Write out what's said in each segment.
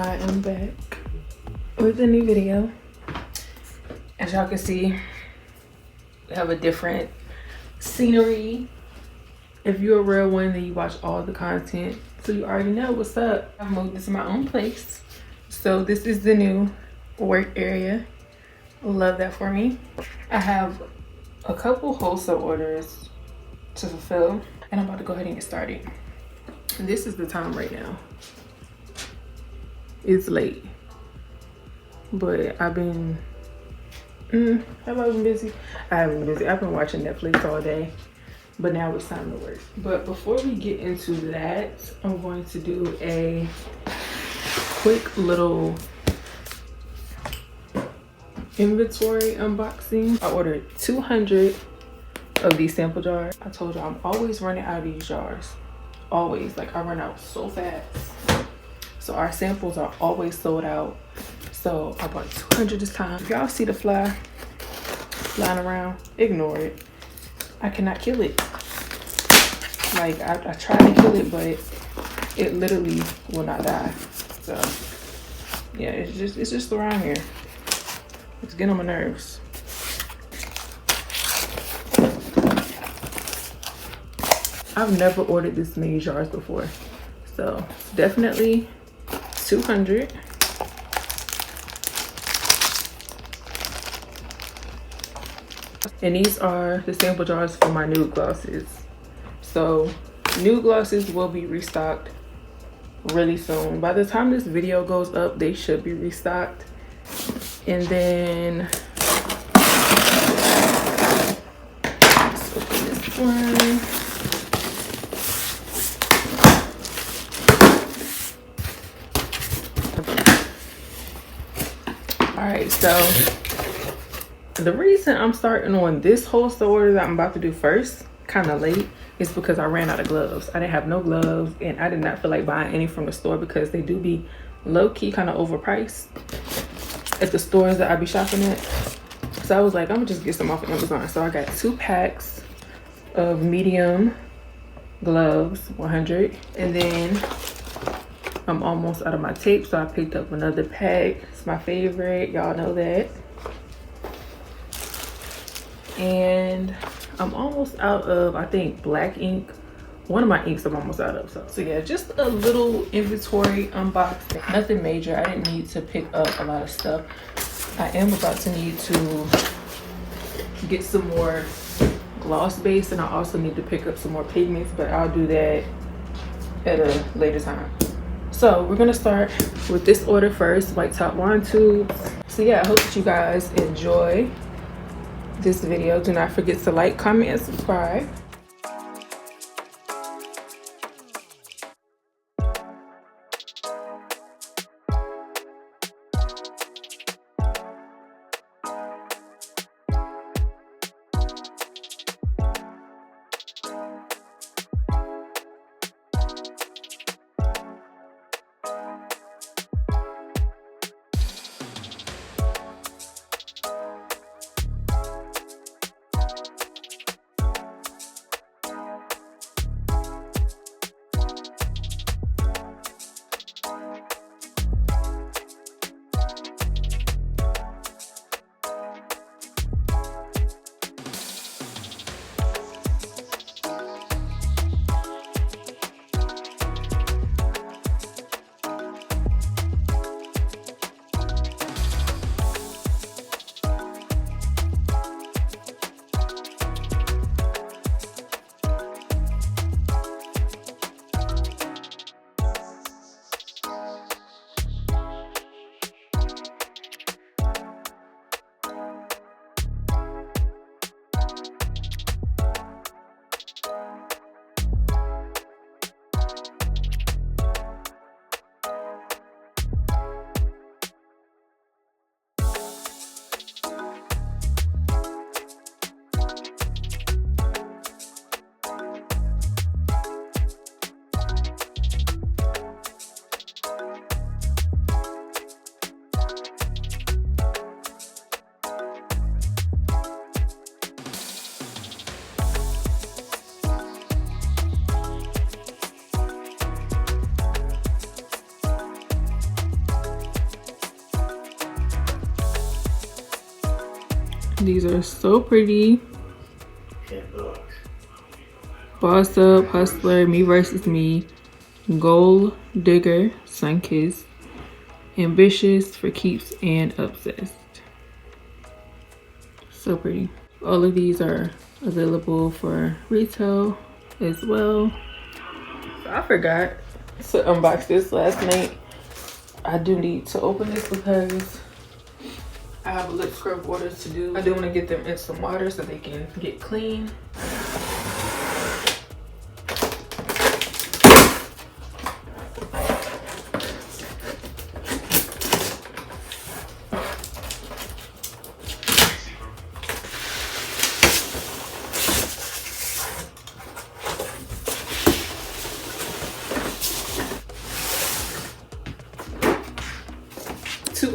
I am back with a new video. As y'all can see, we have a different scenery. If you're a real one, then you watch all the content, so you already know what's up. I've moved this to my own place, so this is the new work area. Love that for me. I have a couple wholesale orders to fulfill, and I'm about to go ahead and get started. And this is the time right now. It's late, but I've been have I been busy? I haven't been busy. I've been watching Netflix all day, but now it's time to work. But before we get into that, I'm going to do a quick little inventory unboxing. I ordered 200 of these sample jars. I told you I'm always running out of these jars. Always, like I run out so fast. So our samples are always sold out. So I bought 200 this time. If y'all see the fly flying around, ignore it. I cannot kill it. Like I tried to kill it, but it literally will not die. So yeah, it's just around here. It's getting on my nerves. I've never ordered this many jars before. So definitely 200. And these are the sample jars for my nude glosses. So nude glosses will be restocked really soon. By the time this video goes up, they should be restocked. And then let's open this one. Alright, so the reason I'm starting on this wholesale order that I'm about to do first, kind of late, is because I ran out of gloves. I didn't have no gloves, and I did not feel like buying any from the store because they do be low-key kind of overpriced at the stores that I be shopping at. So I was like, I'm gonna just get some off of Amazon. So I got 2 packs of medium gloves, 100, and then I'm almost out of my tape, so I picked up another pack. It's my favorite, y'all know that. And I'm almost out of, I think, black ink. One of my inks I'm almost out of. So yeah, just a little inventory unboxing. Nothing major. I didn't need to pick up a lot of stuff. I am about to need to get some more gloss base, and I also need to pick up some more pigments, but I'll do that at a later time. So we're gonna start with this order first, white top wine tubes. So yeah, I hope that you guys enjoy this video. Do not forget to like, comment, and subscribe. These are so pretty. Boss Up, Hustler, Me Versus Me, Gold Digger, Sunkissed, Ambitious, For Keeps, and Obsessed. So pretty. All of these are available for retail as well. I forgot to unbox this last night. I do need to open this because I have lip scrub orders to do. I do want to get them in some water so they can get clean.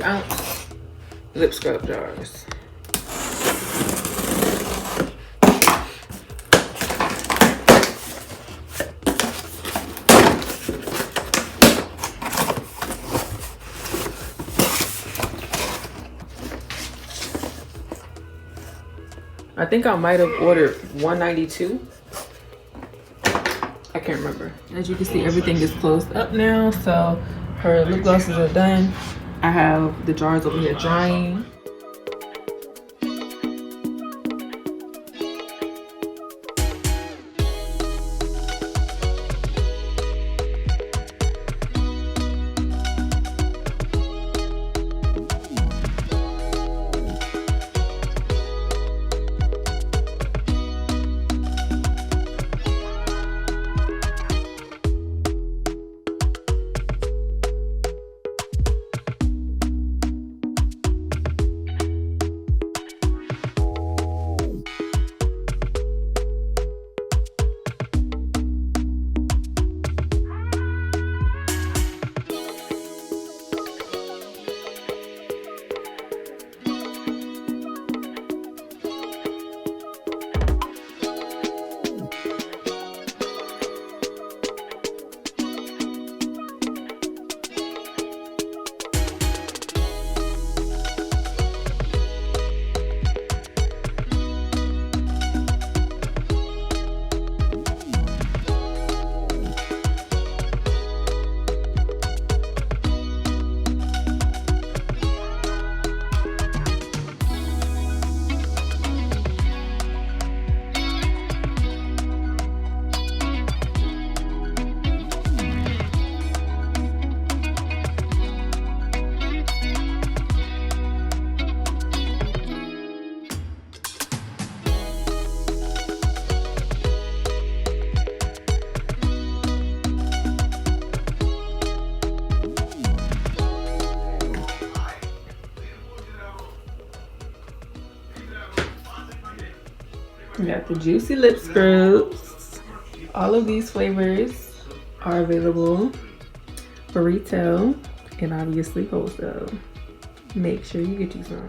Ounce lip scrub jars. I think I might have ordered 192. I can't remember. As you can see, everything is closed up now, so her lip glosses are done. I have the jars over here drying. We got the juicy lip scrubs. All of these flavors are available for retail and obviously wholesale. Make sure you get you some.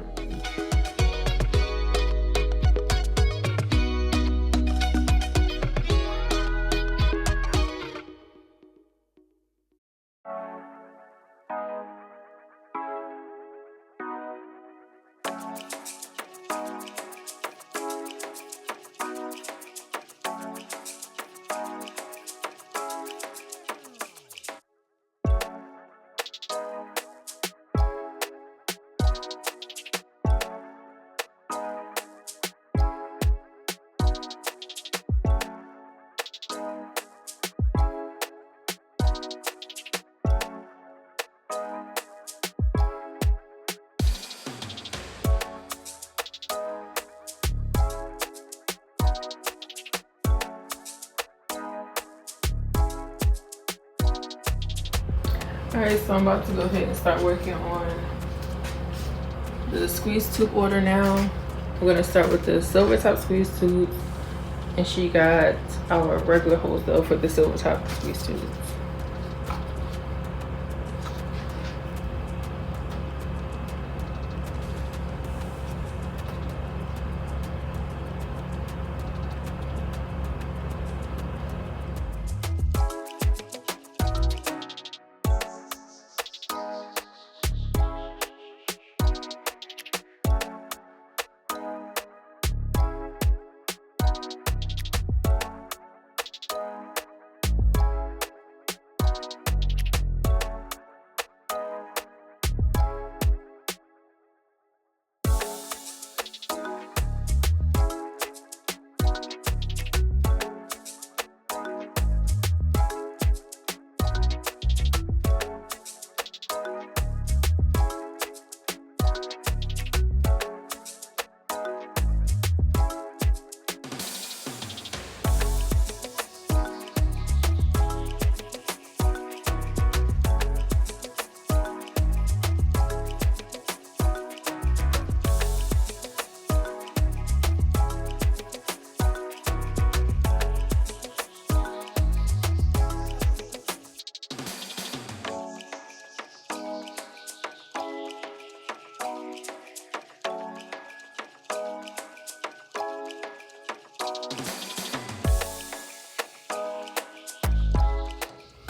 Alright, so I'm about to go ahead and start working on the squeeze tube order now. We're gonna start with the silver top squeeze tube, and she got our regular wholesale for the silver top squeeze tubes.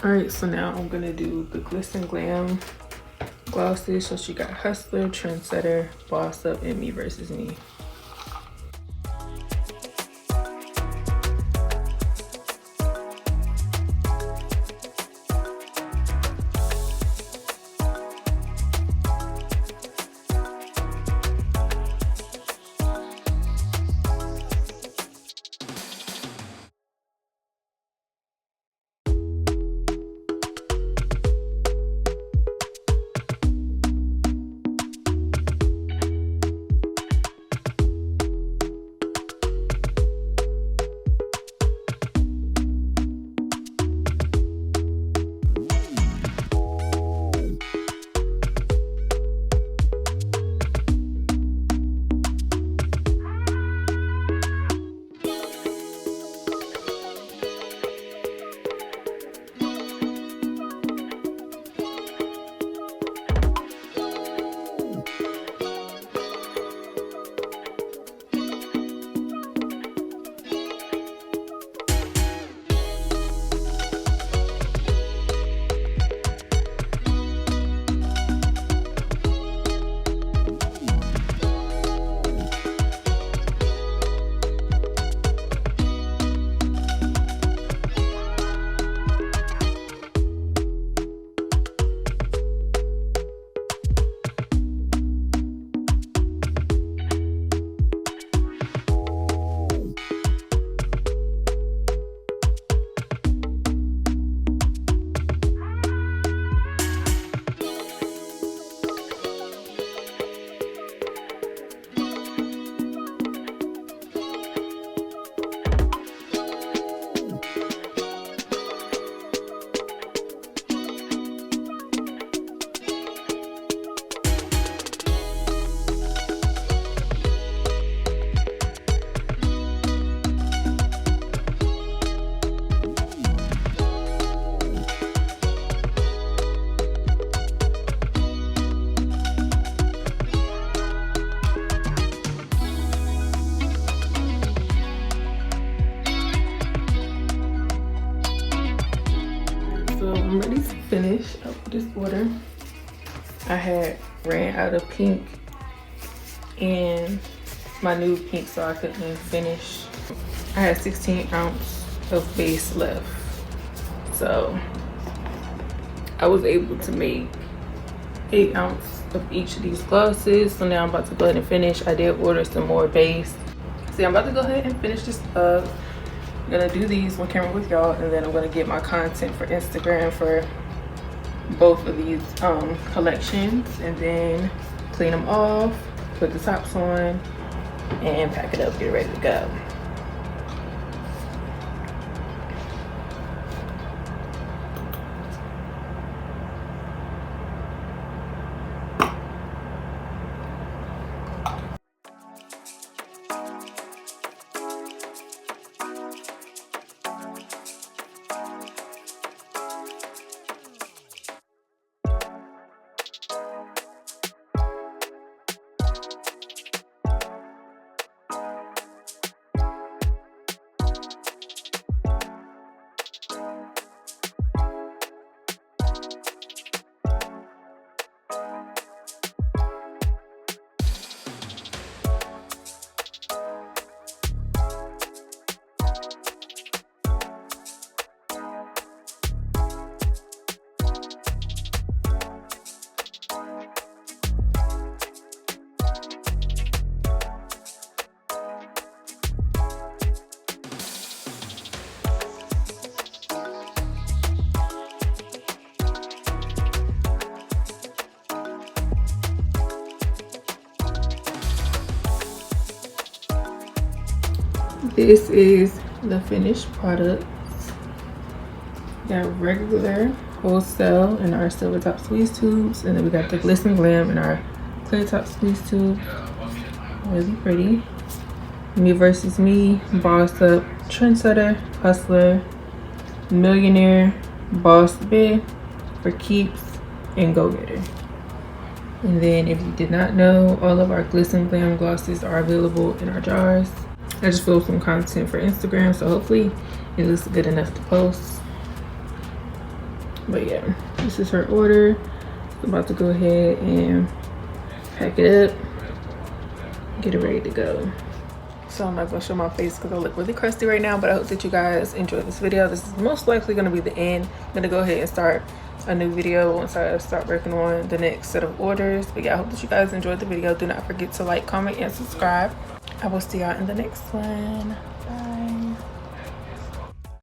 All right, so now I'm gonna do the Glisten Glam glosses. So she got Hustler, Trendsetter, Boss Up, and Me Versus Me. So I'm ready to finish up this order. I had ran out of pink and my new pink, so I couldn't finish. I had 16 ounce of base left, so I was able to make 8 ounce of each of these glosses. So now I'm about to go ahead and finish. I did order some more base. See, I'm about to go ahead and finish this up. I'm gonna do these on camera with y'all, and then I'm gonna get my content for Instagram for both of these collections, and then clean them off, put the tops on, and pack it up, get ready to go. This is the finished product. Got regular wholesale in our silver top squeeze tubes, and then we got the Glisten Glam in our clear top squeeze tube. Really pretty. Me Versus Me, Boss Up, Trendsetter, Hustler, Millionaire, Boss Bid, For Keeps, and Go Getter. And then if you did not know, all of our Glisten Glam glosses are available in our jars. I just filmed some content for Instagram, so hopefully it looks good enough to post. But yeah, this is her order. I'm about to go ahead and pack it up, get it ready to go. So I'm not gonna show my face because I look really crusty right now, but I hope that you guys enjoyed this video. This is most likely gonna be the end. I'm gonna go ahead and start a new video once I start working on the next set of orders. But yeah, I hope that you guys enjoyed the video. Do not forget to like, comment, and subscribe. I will see y'all in the next one. Bye.